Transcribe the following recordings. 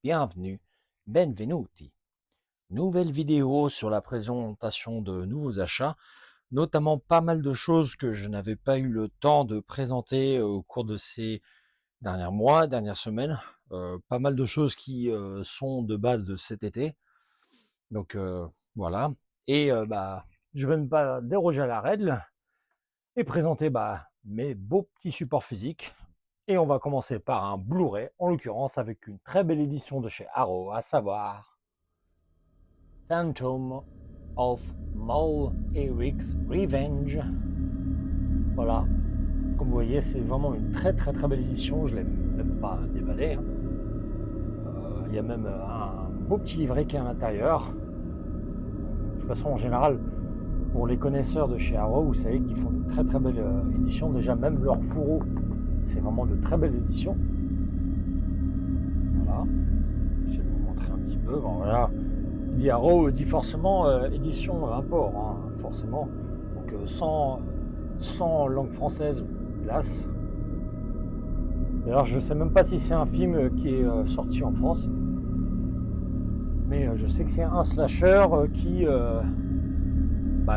bienvenue, benvenuti. Nouvelle vidéo sur la présentation de nouveaux achats, notamment pas mal de choses que je n'avais pas eu le temps de présenter au cours de ces derniers mois, dernières semaines. Pas mal de choses qui sont de base de cet été. Donc voilà. Et je vais ne pas déroger à la règle et présenter mes beaux petits supports physiques. Et on va commencer par un Blu-ray, en l'occurrence avec une très belle édition de chez Arrow, à savoir Phantom of Mole Eric's Revenge. Voilà, comme vous voyez, c'est vraiment une très belle édition, je ne l'ai même pas déballé. Il y a même un beau petit livret qui est à l'intérieur. De toute façon, en général, pour les connaisseurs de chez Arrow, vous savez qu'ils font une très belle édition. Déjà, même leur fourreau, c'est vraiment de très belles éditions. Voilà, je vais vous montrer un petit peu. Bon, voilà, dit Arrow dit forcément édition import, hein, forcément. Donc sans langue française, hélas. D'ailleurs, je sais même pas si c'est un film qui est sorti en France, mais je sais que c'est un slasher qui a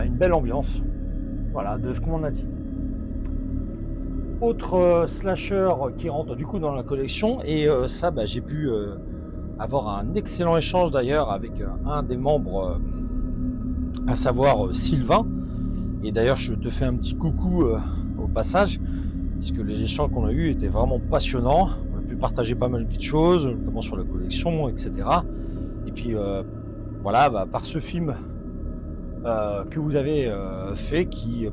une belle ambiance. Voilà, de ce qu'on m'en a dit. Autre slasher qui rentre du coup dans la collection, et ça j'ai pu avoir un excellent échange d'ailleurs avec un des membres, à savoir Sylvain. Et d'ailleurs je te fais un petit coucou au passage, puisque les échanges qu'on a eu étaient vraiment passionnants. On a pu partager pas mal de petites choses, notamment sur la collection, etc. Et puis voilà, par ce film que vous avez fait, qui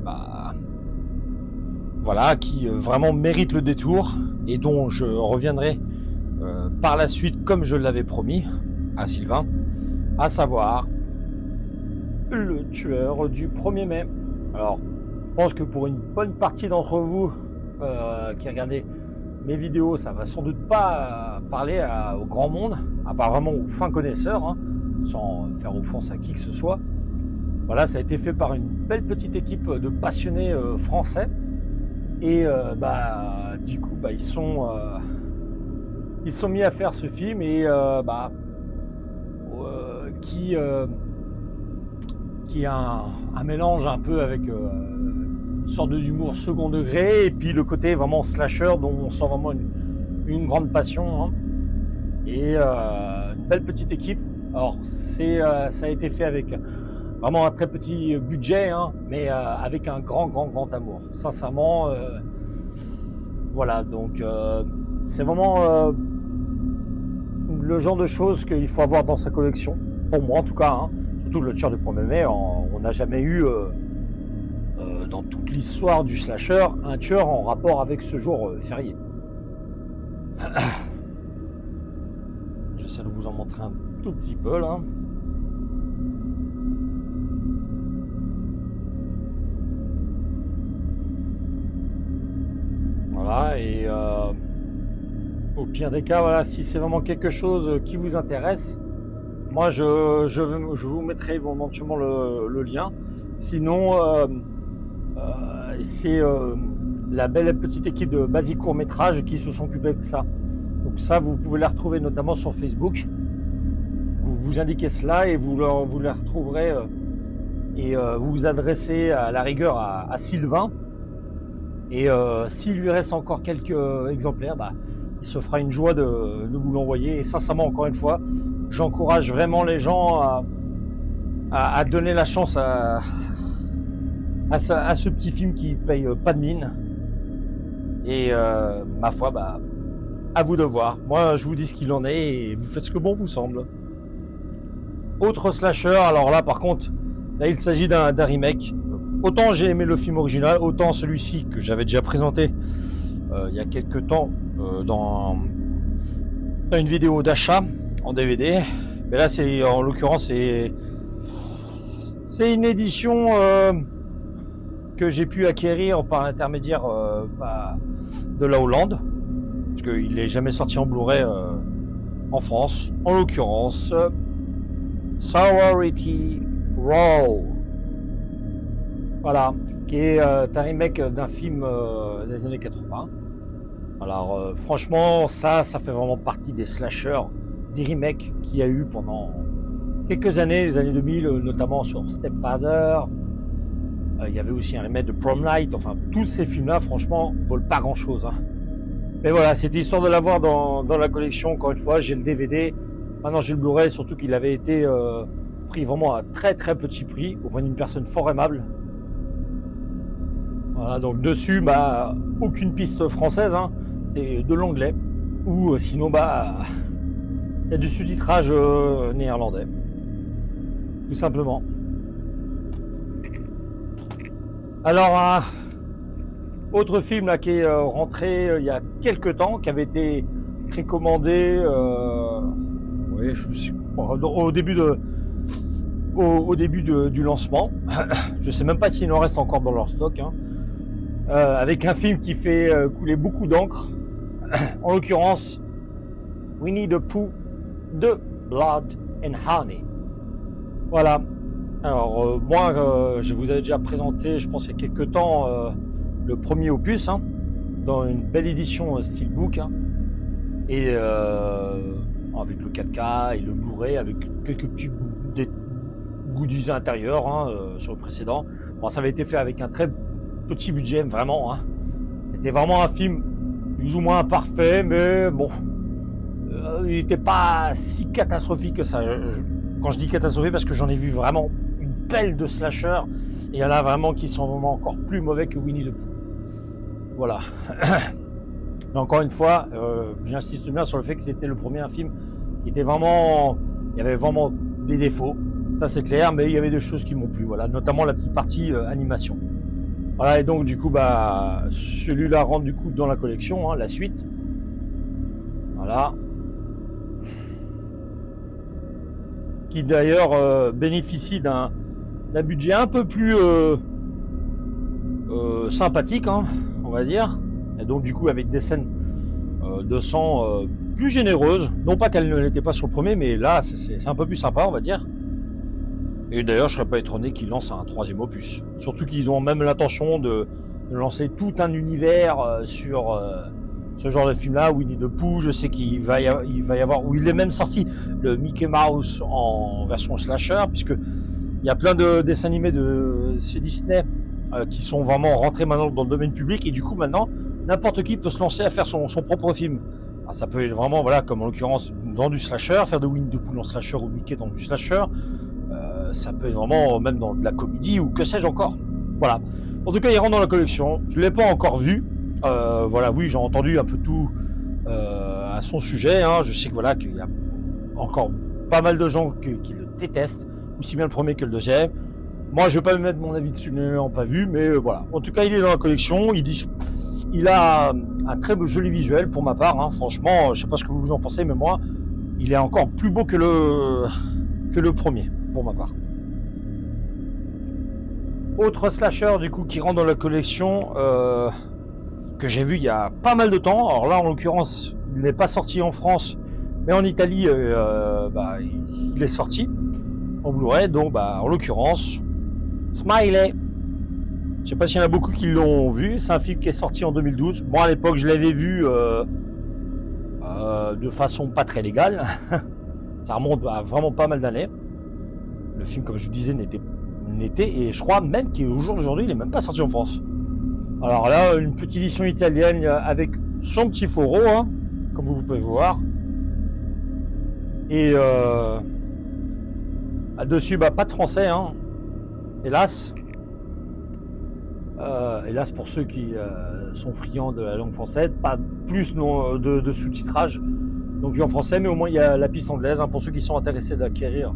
qui vraiment mérite le détour et dont je reviendrai par la suite, comme je l'avais promis à Sylvain, à savoir Le Tueur du 1er mai. Alors, je pense que pour une bonne partie d'entre vous qui regardez mes vidéos, ça va sans doute pas parler au grand monde, à part vraiment aux fins connaisseurs, hein, sans faire offense à qui que ce soit. Voilà, ça a été fait par une belle petite équipe de passionnés français. Et du coup, ils sont mis à faire ce film, et qui a un mélange un peu avec une sorte d'humour second degré, et puis le côté vraiment slasher dont on sent vraiment une grande passion, hein. Et une belle petite équipe. Alors ça a été fait avec vraiment un très petit budget, hein, mais avec un grand amour. Sincèrement, voilà, donc c'est vraiment le genre de choses qu'il faut avoir dans sa collection, pour moi en tout cas, hein. Surtout Le Tueur du 1er mai, on n'a jamais eu dans toute l'histoire du slasher un tueur en rapport avec ce jour férié. J'essaie de vous en montrer un tout petit peu là. Voilà, et au pire des cas, voilà, si c'est vraiment quelque chose qui vous intéresse, moi je vous mettrai éventuellement le lien. Sinon, c'est la belle petite équipe de Basic Court Métrage qui se sont occupés de ça. Donc ça, vous pouvez la retrouver notamment sur Facebook. Vous indiquez cela et vous la retrouverez, et vous vous adressez à la rigueur à Sylvain. Et s'il lui reste encore quelques exemplaires, il se fera une joie de vous l'envoyer. Et sincèrement, encore une fois, j'encourage vraiment les gens à donner la chance à ce petit film qui paye pas de mine. Et ma foi, à vous de voir. Moi, je vous dis ce qu'il en est et vous faites ce que bon vous semble. Autre slasher, alors là par contre, là il s'agit d'un remake. Autant j'ai aimé le film original, autant celui-ci que j'avais déjà présenté il y a quelques temps dans une vidéo d'achat en DVD. Mais là, c'est en l'occurrence c'est une édition que j'ai pu acquérir par l'intermédiaire de la Hollande, parce qu'il n'est jamais sorti en Blu-ray en France. En l'occurrence, Sorority Row. Voilà, qui est un remake d'un film des années 80. Alors franchement, ça fait vraiment partie des slashers des remakes qu'il y a eu pendant quelques années, les années 2000, notamment sur Stepfather. Il y avait aussi un remake de Prom Night. Enfin, tous ces films-là, franchement, valent pas grand-chose. Hein. Mais voilà, c'était histoire de l'avoir dans la collection. Encore une fois, j'ai le DVD. Maintenant, j'ai le Blu-ray, surtout qu'il avait été pris vraiment à très très petit prix, auprès d'une personne fort aimable. Voilà, donc dessus, bah, aucune piste française, hein. C'est de l'anglais. Ou sinon, bah, il y a du sous-titrage néerlandais. Tout simplement. Alors, un autre film là, qui est rentré il y a quelques temps, qui avait été précommandé oui, au début du lancement. Je sais même pas s'il en reste encore dans leur stock. Hein. Avec un film qui fait couler beaucoup d'encre. En l'occurrence, Winnie the Pooh, The Blood and Honey. Voilà. Alors moi, je vous avais déjà présenté, je pense il y a quelques temps, le premier opus, hein, dans une belle édition steelbook, hein, et avec le 4K et le Blu-ray, avec quelques petits goodies intérieurs hein, sur le précédent. Bon, ça avait été fait avec un très petit budget, vraiment. Hein. C'était vraiment un film plus ou moins parfait, mais bon, il n'était pas si catastrophique que ça. Quand je dis catastrophique, parce que j'en ai vu vraiment une pelle de slashers, et il y en a vraiment qui sont vraiment encore plus mauvais que Winnie the Pooh. Voilà. Mais encore une fois, j'insiste bien sur le fait que c'était le premier film qui était vraiment... Il y avait vraiment des défauts, ça c'est clair, mais il y avait des choses qui m'ont plu, voilà, notamment la petite partie animation. Voilà, et donc du coup, bah, celui-là rentre du coup dans la collection, hein, la suite. Voilà. Qui d'ailleurs bénéficie d'un budget un peu plus sympathique, hein, on va dire. Et donc du coup avec des scènes de sang plus généreuses. Non pas qu'elles ne l'étaient pas sur le premier, mais là c'est un peu plus sympa, on va dire. Et d'ailleurs je serais pas étonné qu'ils lancent un troisième opus. Surtout qu'ils ont même l'intention de lancer tout un univers sur... ce genre de film-là, Winnie the Pooh, je sais qu'il va y avoir, où il est même sorti le Mickey Mouse en version slasher, puisque il y a plein de dessins animés de chez Disney qui sont vraiment rentrés maintenant dans le domaine public, et du coup maintenant n'importe qui peut se lancer à faire son propre film. Alors, ça peut être vraiment, voilà, comme en l'occurrence dans du slasher, faire de Winnie the Pooh en slasher ou Mickey dans du slasher. Ça peut être vraiment même dans de la comédie ou que sais-je encore. Voilà. En tout cas, il rentre dans la collection. Je l'ai pas encore vu. Voilà, oui, j'ai entendu un peu tout à son sujet. Hein. Je sais que voilà qu'il y a encore pas mal de gens qui le détestent, aussi bien le premier que le deuxième. Moi, je vais pas me mettre mon avis dessus, ne l'ayant pas vu, mais voilà. En tout cas, il est dans la collection. Il a un très joli visuel pour ma part. Hein. Franchement, je sais pas ce que vous en pensez, mais moi, il est encore plus beau que le premier pour ma part. Autre slasher du coup qui rentre dans la collection. Que j'ai vu il y a pas mal de temps. Alors là, en l'occurrence, il n'est pas sorti en France, mais en Italie, bah, il est sorti en Blu-ray. Donc, bah, en l'occurrence, Smiley. Je sais pas s'il y en a beaucoup qui l'ont vu. C'est un film qui est sorti en 2012. Moi, à l'époque, je l'avais vu de façon pas très légale. Ça remonte à vraiment pas mal d'années. Le film, comme je vous disais, n'était et je crois même qu'au jour d'aujourd'hui, il n'est même pas sorti en France. Alors là, une petite édition italienne avec son petit fourreau, hein, comme vous pouvez voir. Et dessus, bah, pas de français, hein, hélas. Hélas pour ceux qui sont friands de la langue française, pas plus de sous-titrage, donc en français, mais au moins il y a la piste anglaise, hein, pour ceux qui sont intéressés d'acquérir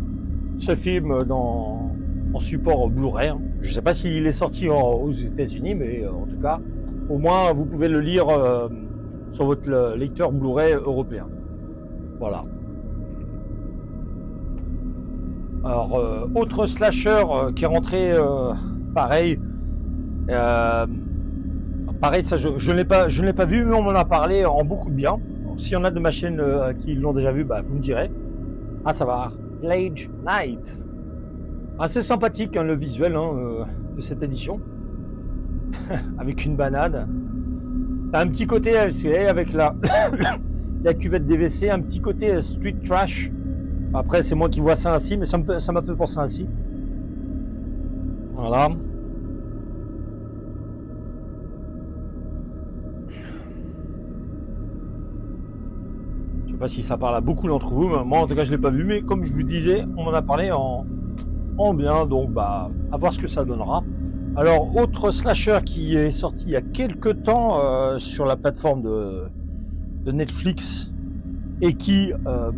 ce film en support Blu-ray. Hein. Je ne sais pas s'il est sorti aux États-Unis, mais en tout cas, au moins vous pouvez le lire sur votre lecteur Blu-ray européen. Voilà. Alors, autre slasher qui est rentré, pareil. Pareil, ça, je ne l'ai pas vu, mais on m'en a parlé en beaucoup de bien. S'il y en a de ma chaîne qui l'ont déjà vu, bah, vous me direz. Ah, ça va. Lage Night. Assez sympathique, hein, le visuel de cette édition. Avec une banane. T'as un petit côté LCA avec la cuvette des WC, un petit côté street trash. Après, c'est moi qui vois ça ainsi, mais ça m'a fait penser ainsi. Voilà. Je sais pas si ça parle à beaucoup d'entre vous, mais moi en tout cas je l'ai pas vu, mais comme je vous disais, on en a parlé en bien, donc bah à voir ce que ça donnera. Alors, autre slasher qui est sorti il y a quelques temps sur la plateforme de Netflix et qui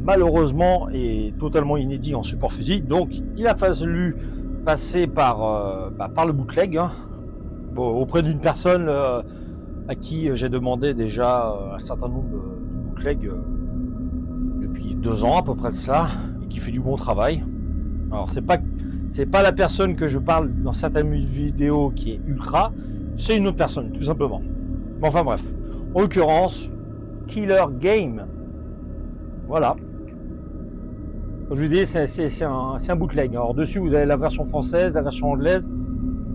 malheureusement est totalement inédit en support physique, donc il a fallu passer par le bootleg, hein, auprès d'une personne à qui j'ai demandé déjà un certain nombre de bootlegs depuis 2 ans à peu près de cela, et qui fait du bon travail. Alors c'est pas la personne que je parle dans certaines vidéos qui est ultra, c'est une autre personne, tout simplement. Mais enfin bref. En l'occurrence, Killer Game. Voilà. Comme je vous dis, c'est un bootleg. Alors dessus, vous avez la version française, la version anglaise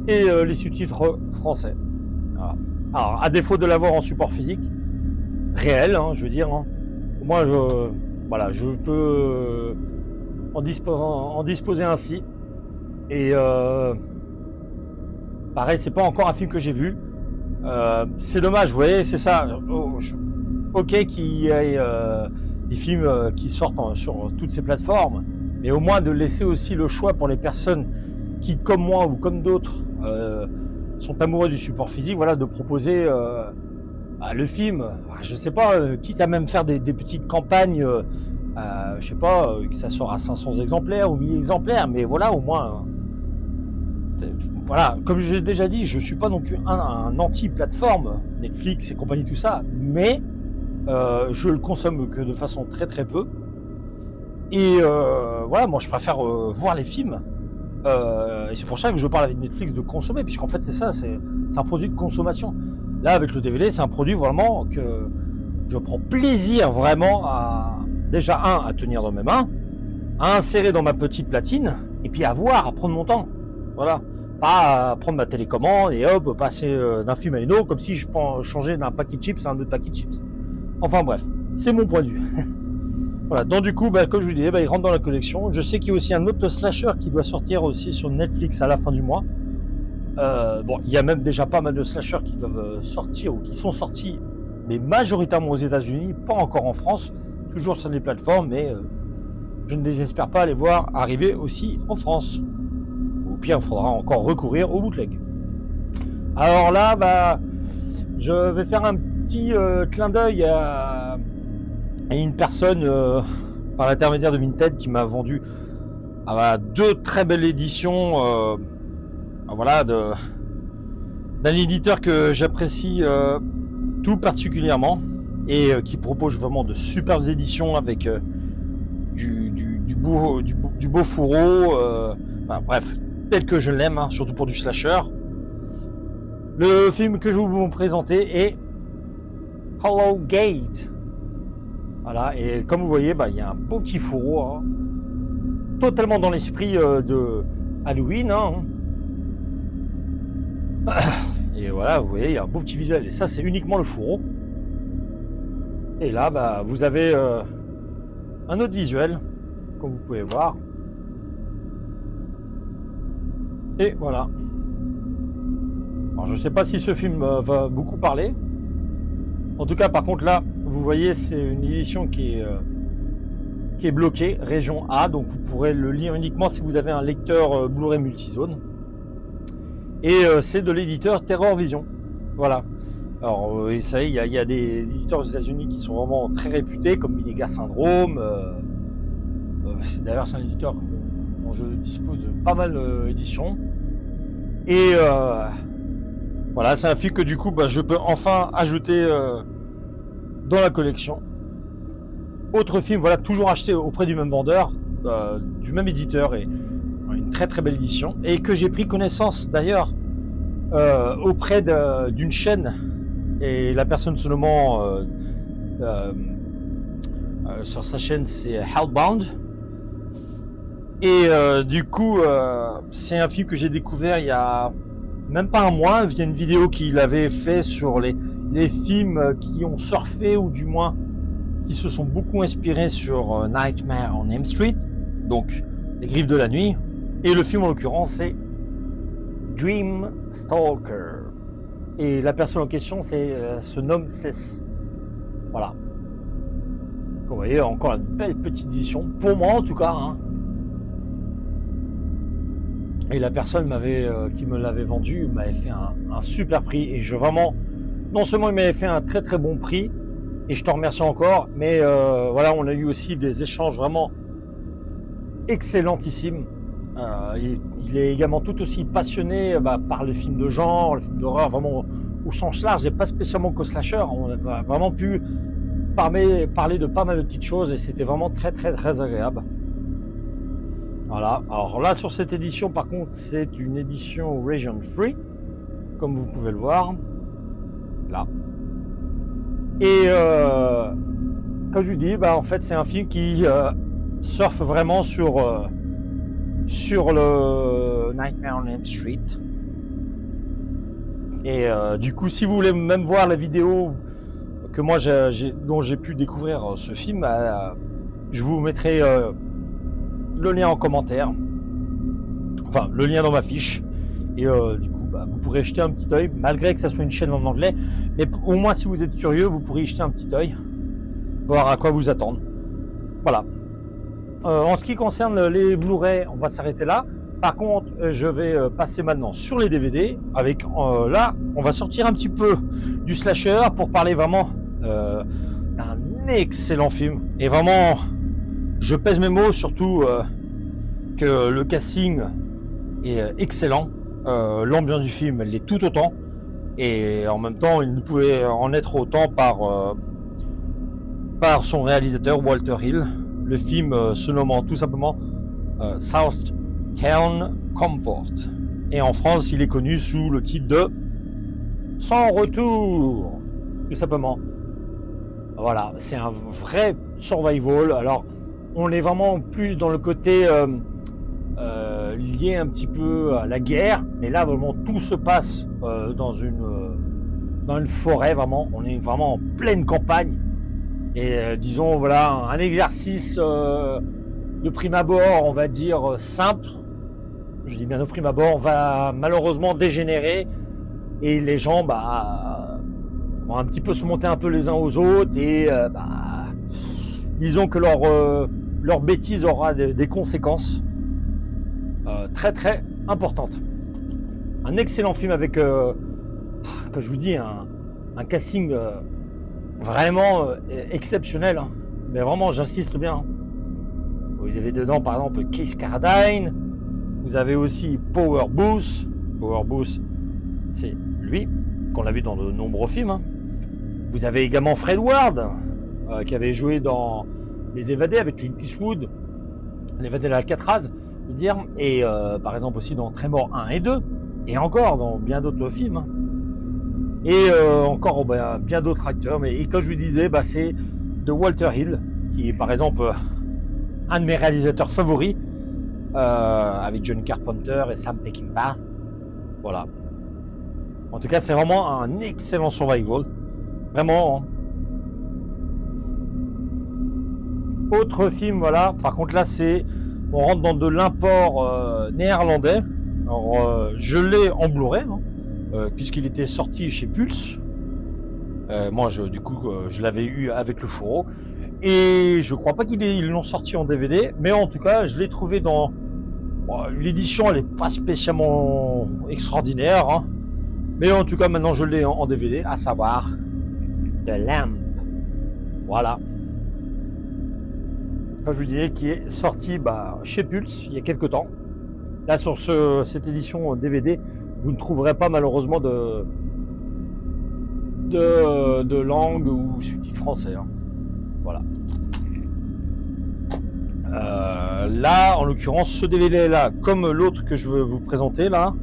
et les sous-titres français. Voilà. Alors, à défaut de l'avoir en support physique, réel, hein, je veux dire, hein, moi, je peux en disposer ainsi. Et pareil, c'est pas encore un film que j'ai vu. C'est dommage, vous voyez, c'est ça. Ok qu'il y ait des films qui sortent sur toutes ces plateformes, mais au moins de laisser aussi le choix pour les personnes qui, comme moi ou comme d'autres, sont amoureux du support physique, voilà, de proposer le film. Je sais pas, quitte à même faire des petites campagnes. Je sais pas, que ça sort à 500 exemplaires ou 1000 exemplaires, mais voilà, au moins. Voilà, comme j'ai déjà dit, je suis pas non plus un anti-plateforme, Netflix et compagnie, tout ça, mais je le consomme que de façon très très peu. Et voilà, moi je préfère voir les films. Et c'est pour ça que je parle avec Netflix de consommer, puisqu'en fait c'est ça, c'est un produit de consommation. Là, avec le DVD, c'est un produit vraiment que je prends plaisir vraiment déjà à tenir dans mes mains, à insérer dans ma petite platine, et puis à voir, à prendre mon temps. Voilà. Pas à prendre ma télécommande et hop, passer d'un film à une autre, comme si je changeais d'un paquet de chips à un autre paquet de chips. Enfin bref, c'est mon point de vue. Voilà, donc du coup, comme je vous disais, il rentre dans la collection. Je sais qu'il y a aussi un autre slasher qui doit sortir aussi sur Netflix à la fin du mois. Il y a même déjà pas mal de slashers qui doivent sortir ou qui sont sortis, mais majoritairement aux États-Unis, pas encore en France, toujours sur les plateformes, mais je ne désespère pas à les voir arriver aussi en France. Au pire, il faudra encore recourir au bootleg. Alors là, je vais faire un petit clin d'œil à une personne par l'intermédiaire de Vinted qui m'a vendu 2 très belles éditions d'un éditeur que j'apprécie tout particulièrement et qui propose vraiment de superbes éditions avec du beau fourreau, bref, tel que je l'aime, hein, surtout pour du slasher. Le film que je vais vous présenter est Hollow Gate. Voilà, et comme vous voyez, il y a un beau petit fourreau, hein, totalement dans l'esprit de Halloween. Hein. Et voilà, vous voyez, il y a un beau petit visuel. Et ça, c'est uniquement le fourreau. Et là, vous avez un autre visuel, comme vous pouvez voir. Et voilà. Alors, je ne sais pas si ce film va beaucoup parler. En tout cas, par contre, là, vous voyez, c'est une édition qui est bloquée, région A. Donc, vous pourrez le lire uniquement si vous avez un lecteur Blu-ray multizone. Et c'est de l'éditeur Terror Vision. Voilà. Alors, vous savez, il y a des éditeurs aux États-Unis qui sont vraiment très réputés, comme Minega Syndrome. D'ailleurs, c'est un éditeur dont je dispose de pas mal d'éditions. Et voilà, c'est un film que du coup, je peux enfin ajouter dans la collection. Autre film, voilà, toujours acheté auprès du même vendeur, du même éditeur, et une très très belle édition, et que j'ai pris connaissance d'ailleurs auprès d'une chaîne, et la personne se nommant sur sa chaîne, c'est Hellbound. Et du coup, c'est un film que j'ai découvert il y a même pas un mois, via une vidéo qu'il avait fait sur les films qui ont surfé, ou du moins qui se sont beaucoup inspirés sur Nightmare on Elm Street, donc Les Griffes de la Nuit, et le film en l'occurrence c'est Dream Stalker. Et la personne en question se nomme Cess. Voilà. Vous voyez, encore une belle petite édition, pour moi en tout cas. Hein. Et la personne qui me l'avait vendu m'avait fait un super prix. Et vraiment, non seulement il m'avait fait un très très bon prix, et je te remercie encore, mais voilà, on a eu aussi des échanges vraiment excellentissimes. Il est également tout aussi passionné par les films de genre, les films d'horreur, vraiment au sens large, et pas spécialement qu'au slasher. On a vraiment pu parler de pas mal de petites choses, et c'était vraiment très très très agréable. Voilà, alors là sur cette édition par contre c'est une édition Region Free, comme vous pouvez le voir, là. Et comme je vous dis, en fait c'est un film qui surfe vraiment sur le Nightmare on Elm Street. Et du coup si vous voulez même voir la vidéo que moi dont j'ai pu découvrir ce film, je vous mettrai le lien en commentaire, enfin le lien dans ma fiche, et du coup vous pourrez jeter un petit œil, malgré que ça soit une chaîne en anglais, mais au moins si vous êtes curieux vous pourrez y jeter un petit œil, voir à quoi vous attendre. Voilà. En ce qui concerne les Blu-ray, on va s'arrêter là. Par contre je vais passer maintenant sur les DVD, avec là on va sortir un petit peu du slasher pour parler vraiment d'un excellent film, et vraiment je pèse mes mots, surtout que le casting est excellent, l'ambiance du film elle l'est tout autant, et en même temps il ne pouvait en être autant par son réalisateur Walter Hill. Le film se nommant tout simplement Southtown Comfort, et en France il est connu sous le titre de Sans Retour, tout simplement. Voilà, c'est un vrai survival. Alors on est vraiment plus dans le côté lié un petit peu à la guerre, mais là vraiment tout se passe dans une forêt, vraiment. On est vraiment en pleine campagne, et disons voilà un exercice de prime abord, on va dire simple. Je dis bien de prime abord, va malheureusement dégénérer, et les gens vont un petit peu se monter un peu les uns aux autres, et disons que leur bêtise aura des conséquences très très importantes. Un excellent film avec, comme je vous dis, un casting vraiment exceptionnel, hein. Mais vraiment j'insiste bien, hein. Vous avez dedans par exemple Keith Carradine, vous avez aussi Power Booth. Power Booth, c'est lui qu'on a vu dans de nombreux films, hein. Vous avez également Fred Ward, qui avait joué dans Les Évadés avec Clint Eastwood, L'Évadé de l'Alcatraz, je veux dire, et par exemple aussi dans Tremor 1 et 2, et encore dans bien d'autres films, hein. Et encore bien d'autres acteurs, et comme je vous disais, c'est de Walter Hill, qui est par exemple un de mes réalisateurs favoris, avec John Carpenter et Sam Peckinpah. Voilà. En tout cas, c'est vraiment un excellent survival. Vraiment, hein. Autre film, voilà. Par contre, là, on rentre dans de l'import néerlandais. Alors, je l'ai en Blu-ray, hein, puisqu'il était sorti chez Pulse. Moi, du coup, je l'avais eu avec le fourreau. Et je crois pas qu'ils l'ont sorti en DVD, mais en tout cas, je l'ai trouvé dans... l'édition, elle est pas spécialement extraordinaire, hein. Mais en tout cas, maintenant, je l'ai en DVD, à savoir The Lamb. Voilà. Comme je vous disais, qui est sorti chez Pulse il y a quelques temps. Là, sur cette édition DVD, vous ne trouverez pas malheureusement de langue ou sous-titres français, hein. Voilà. Là, en l'occurrence, ce DVD-là, comme l'autre que je veux vous présenter là,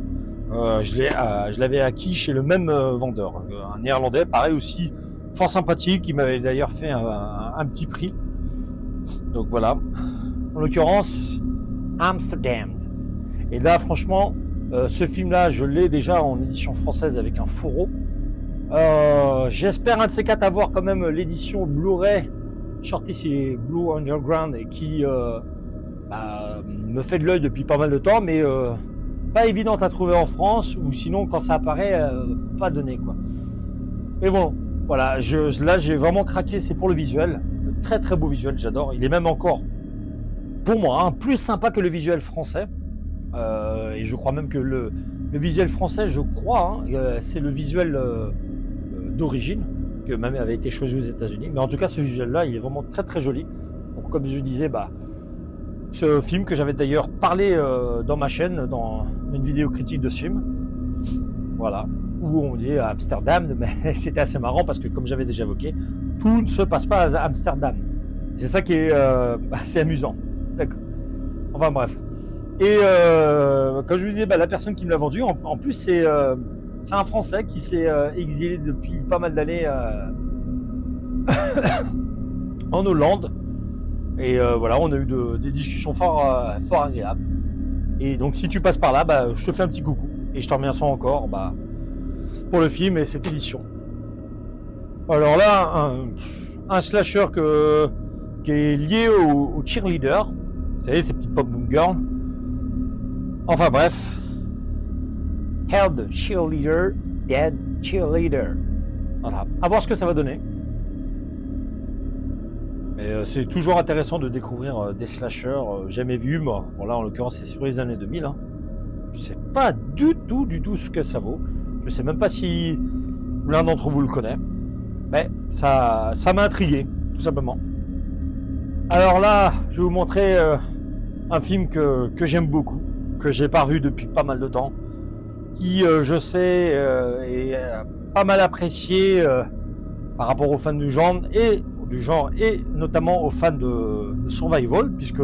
je l'avais acquis chez le même vendeur, un néerlandais, pareil aussi, fort sympathique, qui m'avait d'ailleurs fait un petit prix. Donc voilà. En l'occurrence, Amsterdam. Et là, franchement, ce film-là, je l'ai déjà en édition française avec un fourreau. J'espère un de ces quatre avoir quand même l'édition Blu-ray Shorty c'est Blue Underground et qui me fait de l'œil depuis pas mal de temps, mais pas évidente à trouver en France, ou sinon quand ça apparaît, pas donné quoi. Mais bon, voilà, là j'ai vraiment craqué, c'est pour le visuel. Très très beau visuel, j'adore. Il est même encore, pour moi, hein, plus sympa que le visuel français. Et je crois même que le visuel français, je crois, hein, c'est le visuel d'origine, que même avait été choisi aux États-Unis. Mais en tout cas, ce visuel-là, il est vraiment très très joli. Donc, comme je disais, ce film que j'avais d'ailleurs parlé dans ma chaîne, dans une vidéo critique de ce film, voilà, où on dit à Amsterdam, mais c'était assez marrant parce que, comme j'avais déjà évoqué, tout ne se passe pas à Amsterdam. C'est ça qui est assez amusant. D'accord. Enfin bref. Et comme je vous disais, la personne qui me l'a vendu, en plus, c'est un Français qui s'est exilé depuis pas mal d'années en Hollande. Et voilà, on a eu des discussions fort agréables. Et donc, si tu passes par là, je te fais un petit coucou. Et je te remercie encore pour le film et cette édition. Alors là, un slasher qui est lié au cheerleader. Vous savez, ces petites pop boom girls. Enfin bref. Held cheerleader, dead cheerleader. Voilà. À voir ce que ça va donner. Mais c'est toujours intéressant de découvrir des slashers jamais vus. Bon, là, en l'occurrence, c'est sur les années 2000. Hein. Je sais pas du tout ce que ça vaut. Je sais même pas si l'un d'entre vous le connaît. Mais ça m'a intrigué, tout simplement. Alors là, je vais vous montrer un film que j'aime beaucoup, que j'ai pas revu depuis pas mal de temps, qui, je sais, est pas mal apprécié par rapport aux fans du genre et notamment aux fans de survival, puisque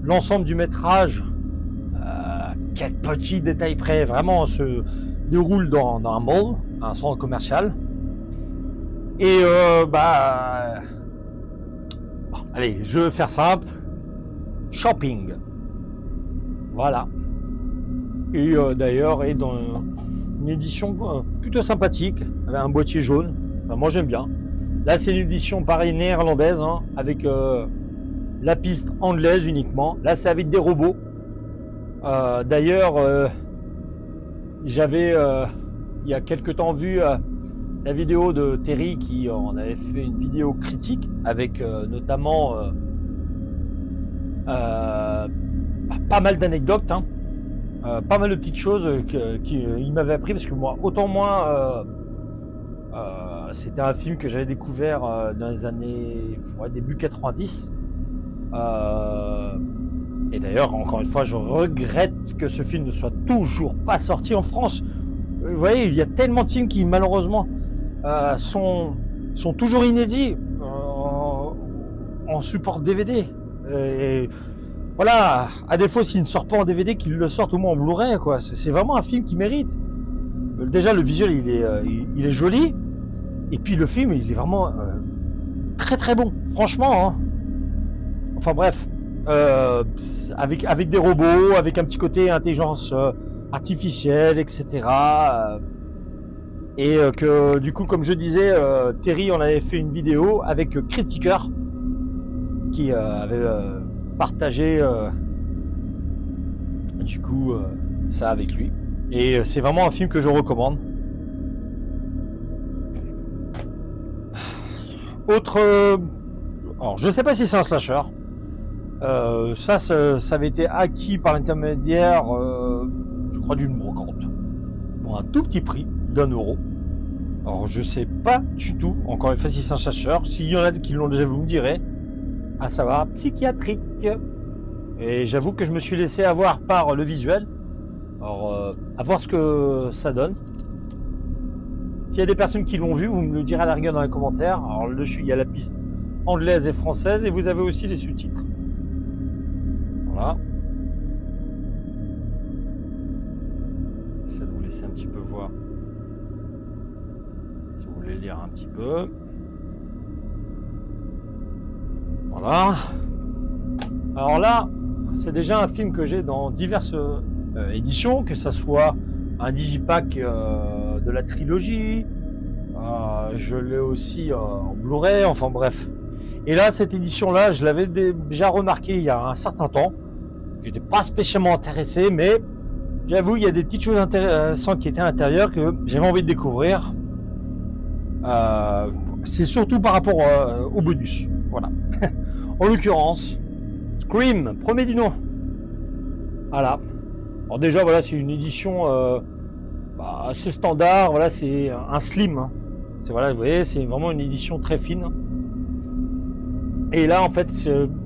l'ensemble du métrage, quel petit détail près, vraiment se déroule dans un mall, un centre commercial. Et allez, je vais faire simple. Shopping. Voilà. Et d'ailleurs, est dans une édition plutôt sympathique, avec un boîtier jaune. Enfin, moi j'aime bien. Là, c'est une édition pareil néerlandaise, hein, avec la piste anglaise uniquement. Là, c'est avec des robots. D'ailleurs, j'avais il y a quelques temps vu la vidéo de Terry qui en avait fait une vidéo critique avec notamment pas mal d'anecdotes, hein, pas mal de petites choses qu'il m'avait appris, parce que moi, autant moi, c'était un film que j'avais découvert dans les années début 90. Et d'ailleurs, encore une fois, je regrette que ce film ne soit toujours pas sorti en France. Vous voyez, il y a tellement de films qui malheureusement sont toujours inédits en support DVD. Et voilà, à défaut s'il ne sort pas en DVD, qu'il le sorte au moins en Blu-ray, quoi. C'est vraiment un film qui mérite. Déjà, le visuel, il est joli. Et puis le film, il est vraiment très très bon. Franchement, hein. Enfin bref, avec des robots, avec un petit côté intelligence artificielle, etc. Et que du coup, comme je disais, Terry en avait fait une vidéo avec Critiqueur qui avait partagé du coup ça avec lui. Et c'est vraiment un film que je recommande. Autre, alors je sais pas si c'est un slasher. Ça avait été acquis par l'intermédiaire, je crois, d'une brocante pour un tout petit prix d'€1. Alors je sais pas du tout, encore une fois, si c'est un slasher. S'il y en a qui l'ont déjà, vous me direz. À savoir psychiatrique. Et j'avoue que je me suis laissé avoir par le visuel. Alors à voir ce que ça donne. S'il y a des personnes qui l'ont vu, vous me le direz à la rigueur dans les commentaires. Alors dessus, il y a la piste anglaise et française, et vous avez aussi les sous-titres. Voilà. J'essaie de vous laisser un petit peu voir. Si vous voulez lire un petit peu. Voilà. Alors là, c'est déjà un film que j'ai dans diverses éditions, que ça soit un digipack de la trilogie, je l'ai aussi en Blu-ray, enfin bref. Et là, cette édition-là, je l'avais déjà remarqué il y a un certain temps. Je n'étais pas spécialement intéressé, mais j'avoue, il y a des petites choses intéressantes qui étaient à l'intérieur que j'avais envie de découvrir. C'est surtout par rapport au bonus. Voilà. En l'occurrence, Scream, premier du nom. Voilà. Alors déjà, voilà, c'est une édition assez standard. Voilà, c'est un slim. Hein. Voilà, vous voyez, c'est vraiment une édition très fine. Et là, en fait,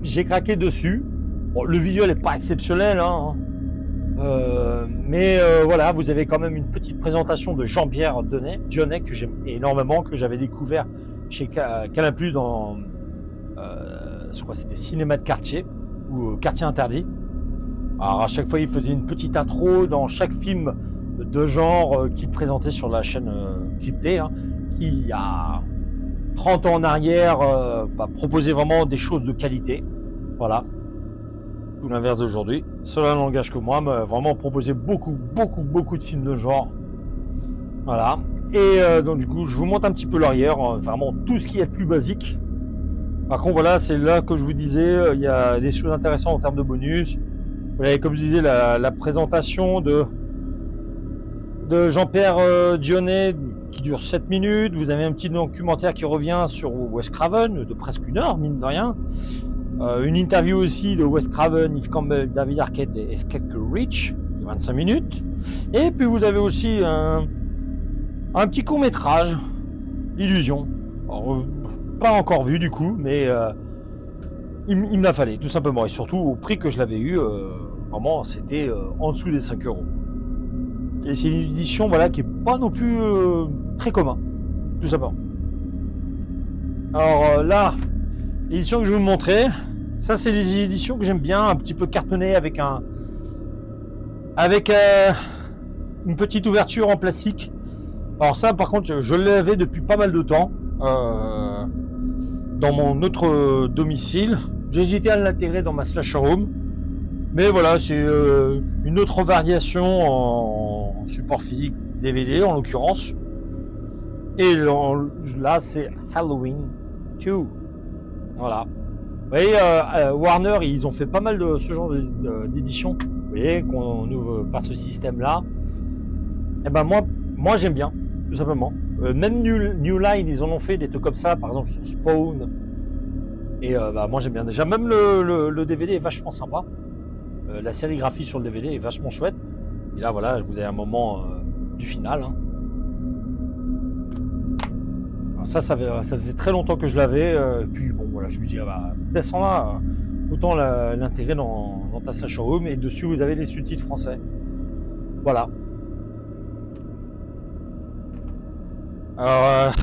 j'ai craqué dessus. Bon, le visuel n'est pas exceptionnel, hein. Mais voilà, vous avez quand même une petite présentation de Jean-Pierre Dionnet que j'aime énormément, que j'avais découvert chez Canal+ dans je crois que c'était Cinéma de quartier ou Quartier interdit. Alors à chaque fois, il faisait une petite intro dans chaque film de genre qu'il présentait sur la chaîne cryptée, hein, qui il y a 30 ans en arrière proposait vraiment des choses de qualité. Voilà. Tout l'inverse d'aujourd'hui. Cela n'engage que moi, m'a vraiment proposé beaucoup de films de genre. Voilà. Et donc du coup, je vous montre un petit peu l'arrière, vraiment tout ce qui est le plus basique. Par contre, voilà, c'est là que je vous disais, il y a des choses intéressantes en termes de bonus. Vous avez, comme je disais, la présentation de Jean-Pierre Dionnet qui dure 7 minutes. Vous avez un petit documentaire qui revient sur Wes Craven de presque 1 heure, mine de rien. Une interview aussi de Wes Craven, Yves Campbell, David Arquette et Skate Rich, de 25 minutes. Et puis vous avez aussi un petit court-métrage, L'Illusion. Alors, pas encore vu du coup, mais il me l'a fallu, tout simplement. Et surtout au prix que je l'avais eu, vraiment, c'était en dessous des 5 euros. Et c'est une édition, voilà, qui est pas non plus très commun, tout simplement. Alors là, l'édition que je vais vous montrer, ça c'est les éditions que j'aime bien, un petit peu cartonnées avec une petite ouverture en plastique. Alors ça, par contre, je l'avais depuis pas mal de temps dans mon autre domicile. J'ai hésité à l'intégrer dans ma slasher home, mais voilà, c'est une autre variation en support physique DVD en l'occurrence. Et là, c'est Halloween 2. Voilà. Vous voyez, Warner, ils ont fait pas mal de ce genre d'édition. Vous voyez, qu'on ouvre par ce système-là. Et ben moi j'aime bien, tout simplement. Même New Line, ils en ont fait des trucs comme ça, par exemple sur Spawn. Et moi j'aime bien. Déjà, même le DVD est vachement sympa. La sérigraphie sur le DVD est vachement chouette. Et là, voilà, vous avez un moment du final. Hein. Alors ça faisait très longtemps que je l'avais. Et puis bon, voilà, je me dis, descends là, autant l'intégrer dans ta slasher home. Et dessus, vous avez les sous-titres français. Voilà. Alors,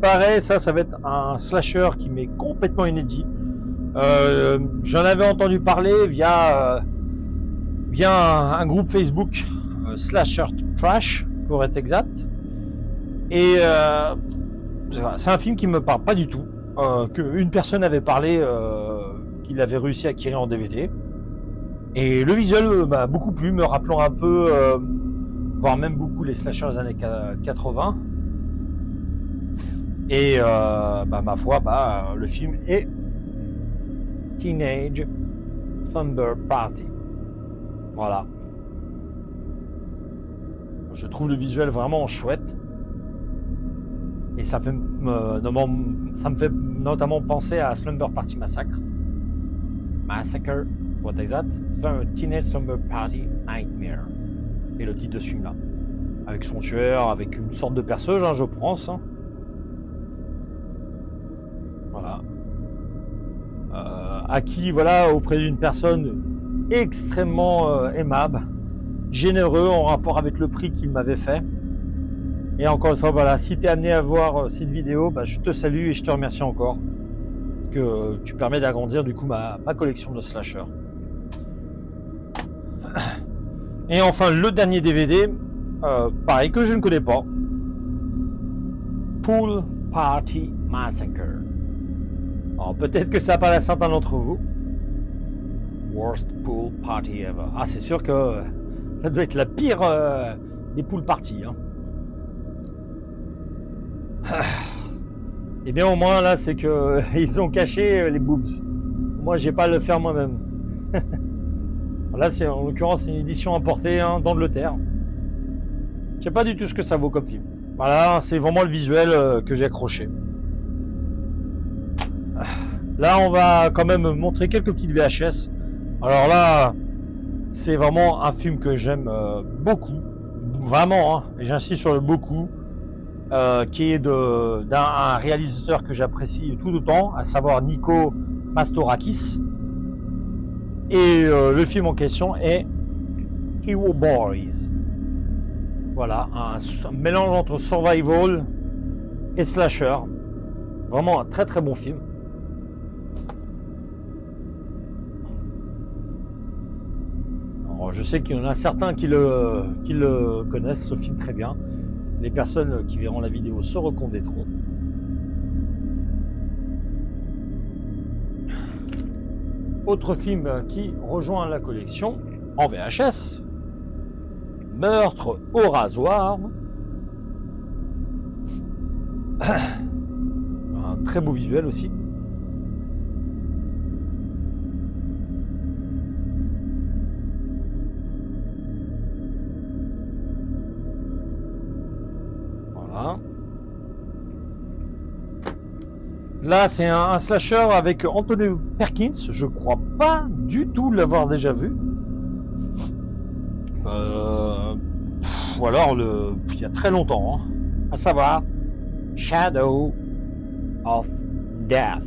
pareil, ça va être un slasher qui m'est complètement inédit. J'en avais entendu parler via un groupe Facebook, Slasher Trash, pour être exact. Et c'est un film qui me parle pas du tout. Qu'une personne avait parlé qu'il avait réussi à acquérir en DVD. Et le visuel m'a beaucoup plu, me rappelant un peu, voire même beaucoup les slashers des années 80. Et ma foi, le film est Teenage Slumber Party. Voilà. Je trouve le visuel vraiment chouette. Et ça me fait notamment penser à Slumber Party Massacre, pour être exact. C'est un Teenage Slumber Party Nightmare. Et le titre de ce film-là. Avec son tueur, avec une sorte de perceuse, je pense. Hein. Voilà. Acquis, voilà, auprès d'une personne extrêmement aimable, généreux en rapport avec le prix qu'il m'avait fait. Et encore une fois, voilà, si tu es amené à voir cette vidéo, je te salue et je te remercie encore. Parce que tu permets d'agrandir du coup ma collection de slasher. Et enfin, le dernier DVD, pareil, que je ne connais pas. Pool Party Massacre. Alors peut-être que ça parle à certains d'entre vous. Worst pool party ever. Ah, c'est sûr que ça doit être la pire des pool parties. Hein. Et bien au moins là, c'est que ils ont caché les boobs. Moi, j'ai pas à le faire moi-même. Là, c'est en l'occurrence une édition importée d'Angleterre. Je sais pas du tout ce que ça vaut comme film. Voilà, c'est vraiment le visuel que j'ai accroché. Là, on va quand même montrer quelques petites VHS. Alors là, c'est vraiment un film que j'aime beaucoup. Vraiment, et j'insiste sur le beaucoup. Qui est d'un réalisateur que j'apprécie tout autant, à savoir Nico Mastorakis. Et le film en question est Hero Boys. Voilà, un mélange entre survival et slasher. Vraiment un très très bon film. Alors, je sais qu'il y en a certains qui le connaissent, ce film très bien. Les personnes qui verront la vidéo se reconnaîtront. Autre film qui rejoint la collection en VHS, Meurtre au rasoir. Un très beau visuel aussi. Voilà. Là, c'est un slasher avec Anthony Perkins. Je crois pas du tout l'avoir déjà vu. Ou alors il y a très longtemps. À savoir Shadow of Death.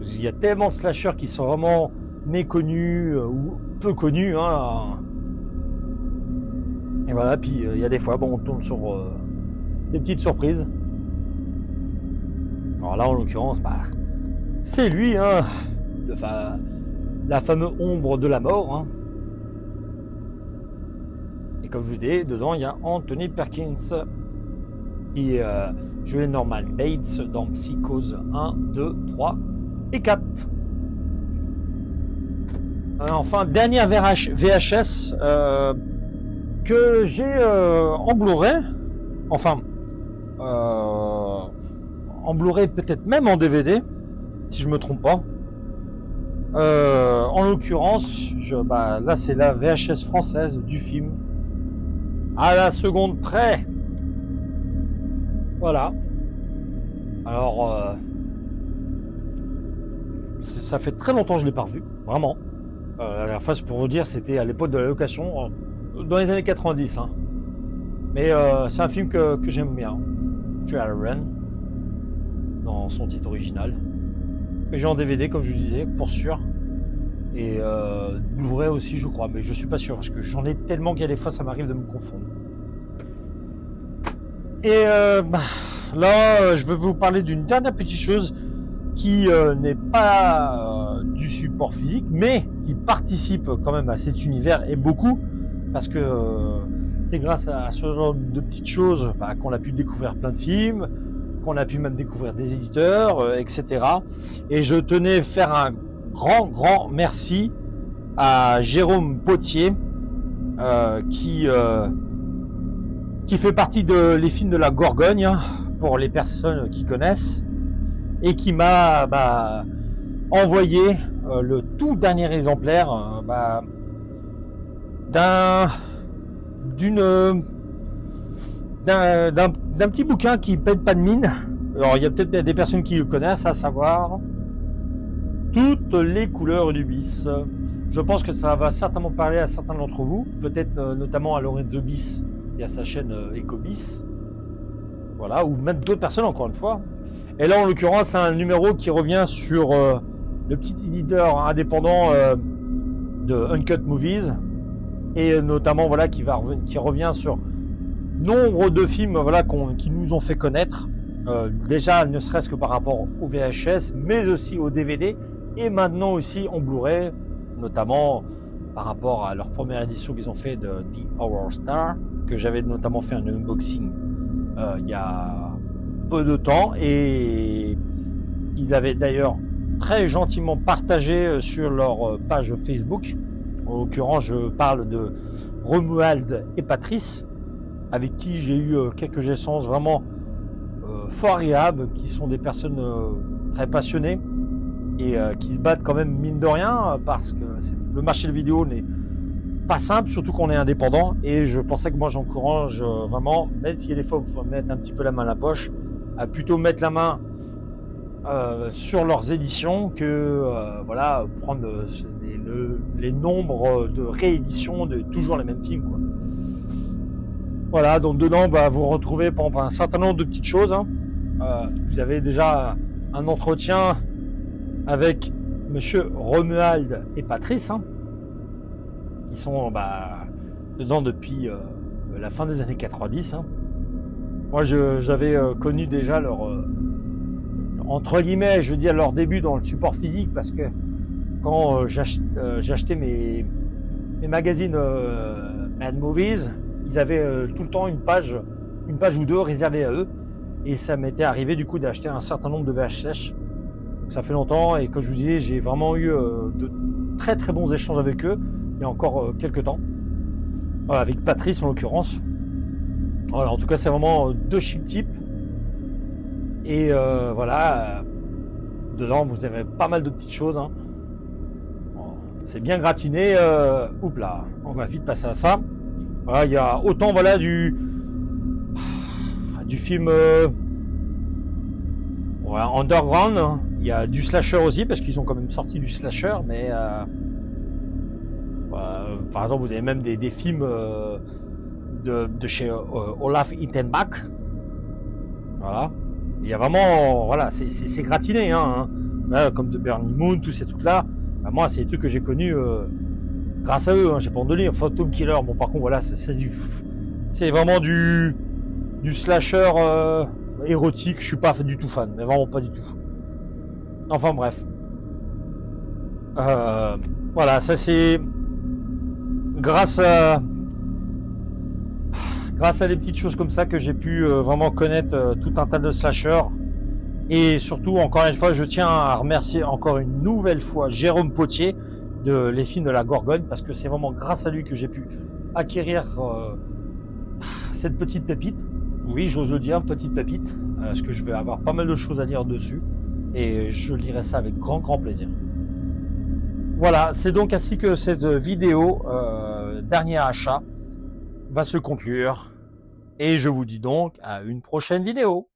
Il y a tellement de slashers qui sont vraiment méconnus ou peu connus. Et voilà, puis il y a des fois, on tombe sur des petites surprises. Alors là, en l'occurrence, c'est lui, la fameuse ombre de la mort. Et comme je vous dis, dedans, il y a Anthony Perkins qui jouait Norman Bates dans Psychose 1, 2, 3 et 4. Enfin, dernière VHS que j'ai en Blu-ray. Enfin, en Blu-ray, peut-être même en DVD, si je me trompe pas. En l'occurrence, là c'est la VHS française du film. À la seconde près. Voilà. Alors, ça fait très longtemps que je l'ai pas revu, vraiment. La dernière fois, c'est pour vous dire, c'était à l'époque de la location, dans les années 90. Mais c'est un film que j'aime bien. Ren dans son titre original. Que j'ai en DVD, comme je vous disais, pour sûr. Et Blu-ray aussi, je crois, mais je suis pas sûr parce que j'en ai tellement qu'il y a des fois, ça m'arrive de me confondre. Et là, je vais vous parler d'une dernière petite chose qui n'est pas du support physique, mais qui participe quand même à cet univers et beaucoup, parce que c'est grâce à ce genre de petites choses qu'on a pu découvrir plein de films, qu'on a pu même découvrir des éditeurs, etc. Et je tenais à faire un grand merci à Jérôme Potier, qui fait partie de les films de la Gorgogne, pour les personnes qui connaissent, et qui m'a envoyé le tout dernier exemplaire d'un petit bouquin qui peine pas de mine. Alors il y a peut-être des personnes qui le connaissent, à savoir Toutes les couleurs du bis. Je pense que ça va certainement parler à certains d'entre vous, peut-être notamment à Lorenzo Bis et à sa chaîne Ecobis, voilà, ou même d'autres personnes encore une fois. Et là en l'occurrence c'est un numéro qui revient sur le petit éditeur indépendant de Uncut Movies, et notamment qui revient sur nombre de films qui nous ont fait connaître, déjà ne serait-ce que par rapport au VHS, mais aussi au DVD, et maintenant aussi en Blu-ray, notamment par rapport à leur première édition qu'ils ont fait de The Horror Star, que j'avais notamment fait un unboxing il y a peu de temps, et ils avaient d'ailleurs très gentiment partagé sur leur page Facebook. En l'occurrence, je parle de Romuald et Patrice, avec qui j'ai eu quelques échanges vraiment fort agréables, qui sont des personnes très passionnées et qui se battent quand même mine de rien, parce que le marché de vidéo n'est pas simple, surtout qu'on est indépendant. Et je pensais que moi j'encourage vraiment, même s'il y a des fois où il faut mettre un petit peu la main à la poche, à plutôt mettre la main sur leurs éditions que voilà, prendre les nombres de rééditions de toujours les mêmes films, quoi. Voilà, donc dedans vous retrouvez par exemple un certain nombre de petites choses, hein. Vous avez déjà un entretien avec monsieur Romuald et Patrice, hein, qui sont dedans depuis la fin des années 90, hein. Moi j'avais connu déjà leur entre guillemets, je veux dire, leur début dans le support physique, parce que quand j'achetais mes magazines Mad Movies, ils avaient tout le temps une page ou deux réservée à eux, et ça m'était arrivé du coup d'acheter un certain nombre de VHS. Donc ça fait longtemps, et comme je vous disais, j'ai vraiment eu de très très bons échanges avec eux, il y a encore quelques temps, avec Patrice en l'occurrence. Voilà, en tout cas c'est vraiment deux chic types. Et voilà, dedans vous avez pas mal de petites choses, hein. C'est bien gratiné. Oups là, on va vite passer à ça. Voilà, il y a autant voilà du film voilà, underground, hein. Il y a du slasher aussi, parce qu'ils ont quand même sorti du slasher, mais par exemple vous avez même des films de chez Olaf Ittenbach. Voilà. Il y a vraiment, voilà, c'est gratiné, hein. Là, comme de Burning Moon, tous ces trucs-là. Moi, c'est des trucs que j'ai connus grâce à eux, hein. J'ai pas honte de lire. Phantom Killer, bon, par contre, voilà, c'est vraiment du slasher érotique. Je suis pas du tout fan, mais vraiment pas du tout. Enfin, bref. Voilà, ça c'est grâce à des petites choses comme ça que j'ai pu vraiment connaître tout un tas de slashers. Et surtout, encore une fois, je tiens à remercier encore une nouvelle fois Jérôme Potier de Les Films de la Gorgone, parce que c'est vraiment grâce à lui que j'ai pu acquérir cette petite pépite. Oui, j'ose le dire, petite pépite, parce que je vais avoir pas mal de choses à dire dessus, et je lirai ça avec grand grand plaisir. Voilà, c'est donc ainsi que cette vidéo dernier achat va se conclure, et je vous dis donc à une prochaine vidéo.